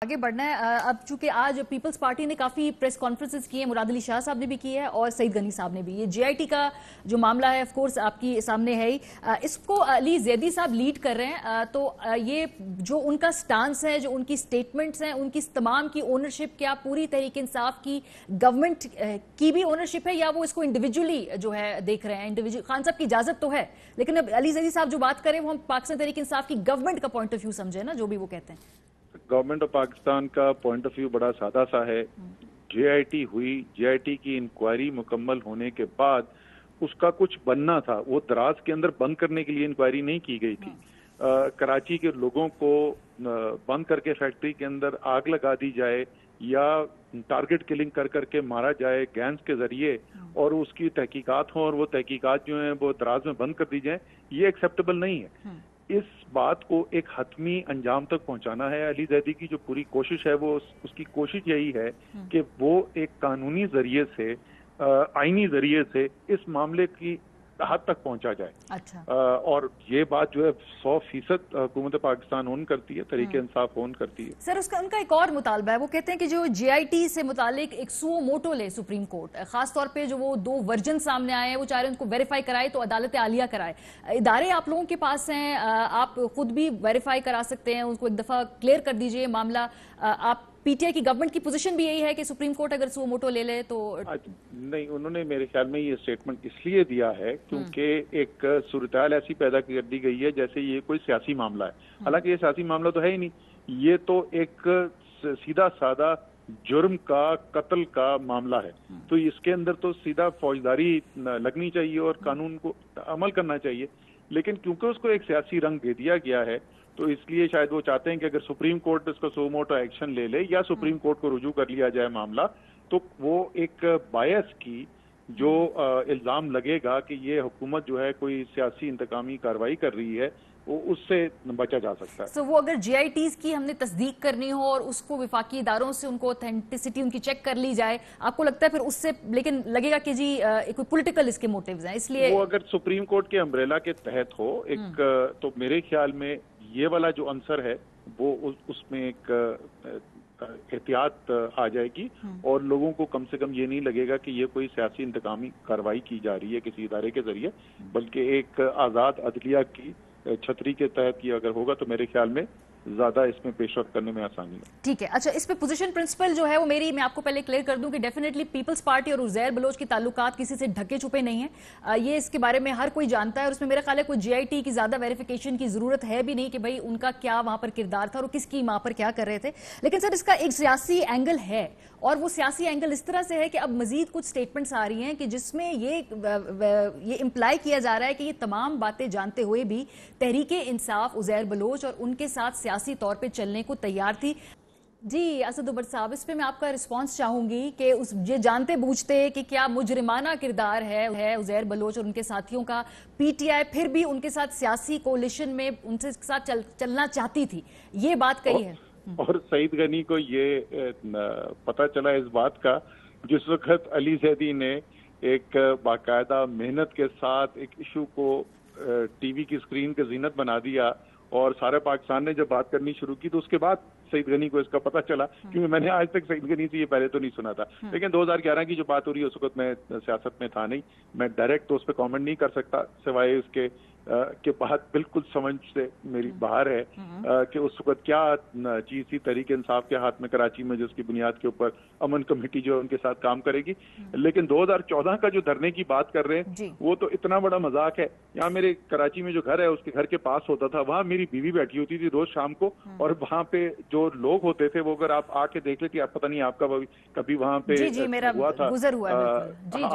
आगे बढ़ना है। अब चूंकि आज पीपल्स पार्टी ने काफी प्रेस कॉन्फ्रेंसेस की है, मुराद अली शाह साहब ने भी की है और सईद गनी साहब ने भी। ये जेआईटी का जो मामला है ऑफ कोर्स आपकी सामने है ही, इसको अली जैदी साहब लीड कर रहे हैं। तो ये जो उनका स्टांस है, जो उनकी स्टेटमेंट्स हैं, उनकी तमाम की ओनरशिप क्या पूरी तहरीक इंसाफ की गवर्नमेंट की भी ओनरशिप है या वो इसको इंडिविजुअली जो है देख रहे हैं? इंडिविजुअल खान साहब की इजाजत तो है, लेकिन अब अली जैदी साहब जो बात करें वो हम पाकिस्तान तहरीक इंसाफ की गवर्नमेंट का पॉइंट ऑफ व्यू समझे ना, जो भी वो कहते हैं। गवर्नमेंट ऑफ पाकिस्तान का पॉइंट ऑफ व्यू बड़ा सादा सा है। जेआईटी हुई, जेआईटी की इंक्वायरी मुकम्मल होने के बाद उसका कुछ बनना था, वो दराज के अंदर बंद करने के लिए इंक्वायरी नहीं की गई थी। कराची के लोगों को बंद करके फैक्ट्री के अंदर आग लगा दी जाए या टारगेट किलिंग कर करके मारा जाए गैंस के जरिए और उसकी तहकीकात हो और वो तहकीकात जो है वो दराज में बंद कर दी जाए, ये एक्सेप्टेबल नहीं है। इस बात को एक हतमी अंजाम तक पहुंचाना है। अली जैदी की जो पूरी कोशिश है वो उसकी कोशिश यही है कि वो एक कानूनी जरिए से, आईनी जरिए से इस मामले की हद तक पहुंचा जाए। अच्छा। और ये बात जो है 100% हुकूमत पाकिस्तान ओन करती है, तरीके इंसाफ ओन करती है। सर उनका एक और मुतालबा है, वो कहते हैं कि जो जेआईटी से मुतालिक एक सुओ मोटो ले सुप्रीम कोर्ट, खास तौर पे जो वो 2 वर्जन सामने आए हैं वो चाह रहे हैं उनको वेरीफाई कराए तो अदालत आलिया कराए। इदारे आप लोगों के पास हैं, आप खुद भी वेरीफाई करा सकते हैं, उनको एक दफा क्लियर कर दीजिए मामला। आप पीटीआई की गवर्नमेंट की पोजीशन भी यही है कि सुप्रीम कोर्ट अगर सुओ मोटो ले ले तो नहीं, उन्होंने मेरे ख्याल में ये स्टेटमेंट इसलिए दिया है क्योंकि एक सूरत-ए-हाल ऐसी पैदा कर दी गई है जैसे ये कोई सियासी मामला है। हालांकि ये सियासी मामला तो है ही नहीं, ये तो एक सीधा सादा जुर्म का, कत्ल का मामला है। तो इसके अंदर तो सीधा फौजदारी लगनी चाहिए और कानून को अमल करना चाहिए, लेकिन क्योंकि उसको एक सियासी रंग दे दिया गया है तो इसलिए शायद वो चाहते हैं कि अगर सुप्रीम कोर्ट इसका सुओ मोटो एक्शन ले ले या सुप्रीम कोर्ट को रुजू कर लिया जाए मामला, तो वो एक बायस की जो इल्जाम लगेगा कि ये हुकूमत जो है कोई सियासी इंतकामी कार्रवाई कर रही है, वो उससे बचा जा सकता है। तो वो अगर जेआईटीज की हमने तस्दीक करनी हो और उसको विफाकी इदारों से उनको ऑथेंटिसिटी उनकी चेक कर ली जाए, आपको लगता है फिर उससे, लेकिन लगेगा कि जी कोई पॉलिटिकल इसके मोटिव्स हैं, इसलिए वो अगर सुप्रीम कोर्ट के अम्ब्रेला के तहत हो एक तो मेरे ख्याल में ये वाला जो आंसर है वो उसमें एक एहतियात आ जाएगी और लोगों को कम से कम ये नहीं लगेगा कि ये कोई सियासी इंतकामी कार्रवाई की जा रही है किसी इदारे के जरिए, बल्कि एक आज़ाद अदलिया की छतरी के तहत ये अगर होगा तो मेरे ख्याल में ज्यादा इसमें पेशरफ करने में आसानी है। ठीक है। अच्छा, इस पे पोजीशन प्रिंसिपल जो है वो मैं आपको पहले क्लियर कर दूं कि डेफिनेटली पीपल्स पार्टी और उज़ैर बलोच की ताल्लुकात किसी से ढके छुपे नहीं है। ये इसके बारे में हर कोई जानता है और उसमें मेरा ख्याल है कोई जेआईटी की ज्यादा वेरिफिकेशन की जरूरत है भी नहीं कि भाई उनका क्या वहां पर किरदार था और किसकी वहां पर क्या कर रहे थे। लेकिन सर इसका एक सियासी एंगल है और वो सियासी एंगल इस तरह से है कि अब मजीद कुछ स्टेटमेंट्स आ रही हैं कि जिसमें ये इंप्लाई किया जा रहा है कि ये तमाम बातें जानते हुए भी तहरीके इंसाफ उज़ैर बलोच और उनके साथ सियासी तौर पे चलने को तैयार थी। जी असद उबर साहब, इस पे मैं आपका रिस्पांस चाहूंगी कि उस ये जानते बूझते कि क्या मुजरिमाना किरदार है उज़ैर बलोच और उनके साथियों का, पीटीआई फिर भी उनके साथ सियासी कोलिशन में उनसे साथ चलना चाहती थी, ये बात कही है। और सईद गनी को ये पता चला इस बात का जिस वक्त अली जैदी ने एक बाकायदा मेहनत के साथ एक इशू को टीवी की स्क्रीन के जीनत बना दिया और सारे पाकिस्तान ने जब बात करनी शुरू की तो उसके बाद सईद गनी को इसका पता चला, क्योंकि मैंने आज तक सईद गनी से ये पहले तो नहीं सुना था। लेकिन 2011 की जो बात हो रही है उस वक्त मैं सियासत में था नहीं, मैं डायरेक्ट तो उस पर कॉमेंट नहीं कर सकता सिवाय उसके के बाद बिल्कुल समझ से मेरी बाहर है कि उस वक्त क्या चीज थी तहरीक इंसाफ के हाथ में कराची में, जिसकी बुनियाद के ऊपर अमन कमेटी जो है उनके साथ काम करेगी। लेकिन 2014 का जो धरने की बात कर रहे हैं वो तो इतना बड़ा मजाक है। यहाँ मेरे कराची में जो घर है उसके घर के पास होता था, वहां मेरी बीवी बैठी होती थी रोज शाम को और वहां पे जो लोग होते थे वो अगर आप आके देख लेती, आप पता नहीं आपका कभी वहां पे हुआ था,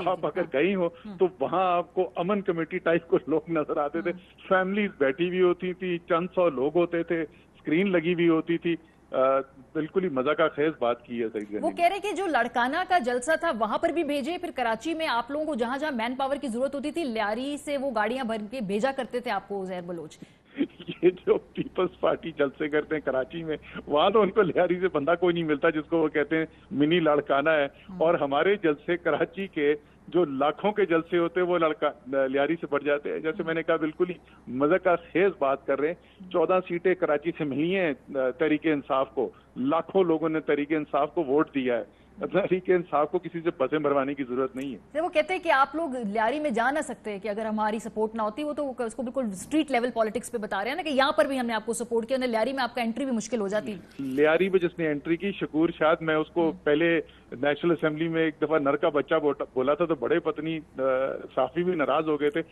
आप अगर गई हो तो वहां आपको अमन कमेटी टाइप को लोग नजर आते थे, फैमिलीज बैठी हुई होती थी, चंद सौ लोग होते थे, स्क्रीन लगी हुई होती थी। बिल्कुल ही मजा का खेज बात की है सईद गनी। वो कह रहे कि जो लड़काना का जलसा था वहां पर भी भेजे, फिर कराची में आप लोगों को जहां जहां मैन पावर की जरूरत होती थी लियारी से वो गाड़ियां भर के भेजा करते थे आपको उज़ैर बलोच। ये जो पीपल्स पार्टी जलसे करते हैं कराची में, वहां तो उनको लियारी से बंदा कोई नहीं मिलता जिसको वो कहते हैं मिनी लड़काना है। और हमारे जलसे कराची के جو لاکھوں کے جلسے ہوتے ہیں وہ لڑکا لیاری سے بڑھ جاتے ہیں. جیسے میں نے کہا بالکل ہی مزہ کا خیز بات کر رہے ہیں. 14 سیٹیں کراچی سے ملی ہیں تحریک انصاف کو. لاکھوں لوگوں نے تحریک انصاف کو ووٹ دیا ہے. تحریک انصاف کو کسی سے بسیں بھروانے کی ضرورت نہیں ہے. وہ کہتے ہیں کہ آپ لوگ لیاری میں جا نہ سکتے کہ اگر ہماری سپورٹ نہ ہوتی. وہ تو اس کو بالکل اسٹریٹ لیول پالیٹکس پہ بتا رہے ہیں نا کہ یہاں پر بھی ہم نے آپ کو سپورٹ کیا, لیاری میں آپ کا انٹری بھی مشکل ہو جاتی. لیاری میں جس نے انٹری کی, شکور شاد, میں اس کو پہلے نیشنل اسمبلی میں ایک دفعہ نر کا بچہ بولا تھا تو بڑے پتنی صحافی بھی ناراض ہو گئے تھے.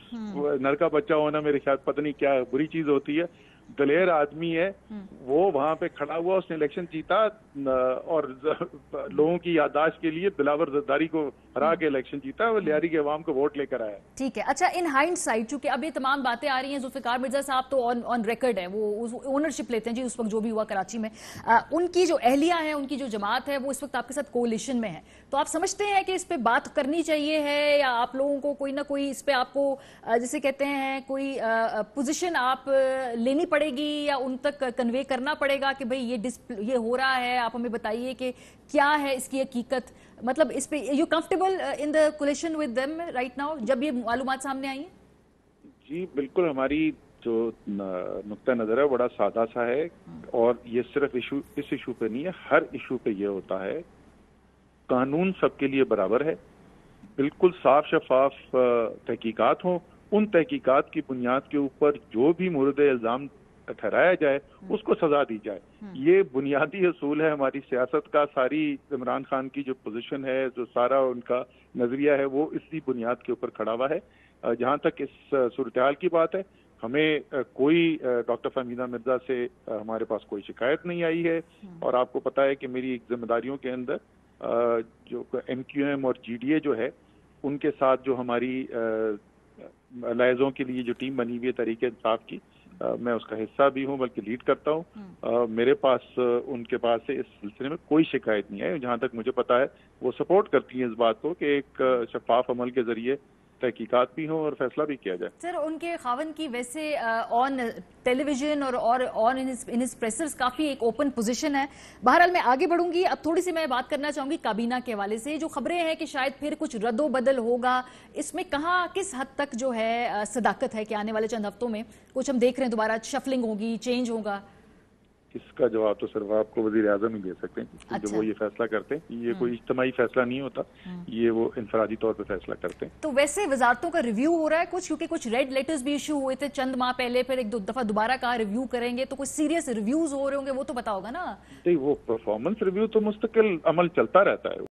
نر کا بچہ ہونا میرے خیال پتنی کیا بری چیز ہوتی ہے. دلیر آدمی ہے وہ, وہاں پہ کھڑا ہوا, اس نے الیکشن جیتا اور لوگوں کی یادداشت کے لیے بلاور زرداری کو ہرا کے الیکشن جیتا. وہ لیاری کے عوام کو ووٹ لے کر آیا. ٹھیک ہے. اچھا, ان ہائنڈ سائٹ چونکہ اب یہ تمام باتیں آ رہی ہیں, ذوالفقار مرزا صاحب تو آن ریکارڈ ہے, وہ اونرشپ لیتے ہیں جی اس وقت جو بھی ہوا کراچی میں. ان کی جو اہلیہ ہے, ان کی جو جماعت ہے, وہ اس وقت آپ کے ساتھ کولیشن میں ہے. تو آپ سمجھتے ہیں کہ اس پہ بات کرنی چاہیے ہے, یا آپ لوگوں کو کوئی نہ کوئی اس پہ آپ کو جسے کہتے ہیں کوئی پوزیشن آپ لینی پڑے گی, یا ان تک کنوے کرنا پڑے گا کہ بھئی یہ ہو رہا ہے, آپ ہمیں بتائیے کہ کیا ہے اس کی حقیقت. مطلب اس پہ you comfortable in the coalition with them right now جب یہ معلومات سامنے آئی ہیں؟ جی بالکل, ہماری جو نقطہ نظر ہے بڑا سادہ سا ہے, اور یہ صرف اس ایشو پہ نہیں ہے, ہر ایشو پہ یہ ہوتا ہے. قانون سب کے لیے برابر ہے, بالکل صاف شفاف تحقیقات ہوں, ان تحقیقات کی بنیاد کے اوپر جو بھی مورد الزام ٹھہرایا جائے اس کو سزا دی جائے. یہ بنیادی اصول ہے ہماری سیاست کا. ساری عمران خان کی جو پوزیشن ہے, جو سارا ان کا نظریہ ہے, وہ اسی بنیاد کے اوپر کھڑا ہوا ہے. جہاں تک اس صورتحال کی بات ہے, ہمیں کوئی ڈاکٹر فہمیدہ مرزا سے ہمارے پاس کوئی شکایت نہیں آئی ہے. اور آپ کو پتا ہے کہ میری ذمہ داریوں کے اندر جو ایم کیو ایم اور جی ڈی اے جو ہے, ان کے ساتھ جو ہماری لائزوں کے لیے جو ٹیم بنی ہوئی ہے تحریک انصاف کی, میں اس کا حصہ بھی ہوں, بلکہ لیڈ کرتا ہوں. میرے پاس ان کے پاس سے اس سلسلے میں کوئی شکایت نہیں ہے. جہاں تک مجھے پتا ہے وہ سپورٹ کرتی ہیں اس بات کو کہ ایک شفاف عمل کے ذریعے تحقیقات بھی ہوں اور فیصلہ بھی کیا جائے. سر, ان کے خاوند کی ویسے آن ٹیلی ویژن اور آن ان ہز پریسرز کافی ایک اوپن پوزیشن ہے. بہرحال میں آگے بڑھوں گی. اب تھوڑی سی میں بات کرنا چاہوں گی کابینہ کے حوالے سے. جو خبریں ہیں کہ شاید پھر کچھ رد و بدل ہوگا, اس میں کہاں کس حد تک جو ہے صداقت ہے کہ آنے والے چند ہفتوں میں کچھ ہم دیکھ رہے ہیں دوبارہ شفلنگ ہوگی, چینج ہوگا؟ اس کا جواب تو صرف آپ کو وزیر اعظم ہی دے سکتے ہیں, کیونکہ وہ یہ فیصلہ کرتے ہیں. یہ کوئی اجتماعی فیصلہ نہیں ہوتا, یہ وہ انفرادی طور پہ فیصلہ کرتے ہیں. تو ویسے وزارتوں کا ریویو ہو رہا ہے کچھ, کیونکہ کچھ ریڈ لیٹرز بھی ایشو ہوئے تھے چند ماہ پہلے, پھر ایک دو دفعہ دوبارہ کہا ریویو کریں گے, تو کچھ سیریس ریویوز ہو رہے ہوں گے, وہ تو پتا ہوگا نا. وہ پرفارمنس ریویو تو مستقل عمل چلتا رہتا ہے.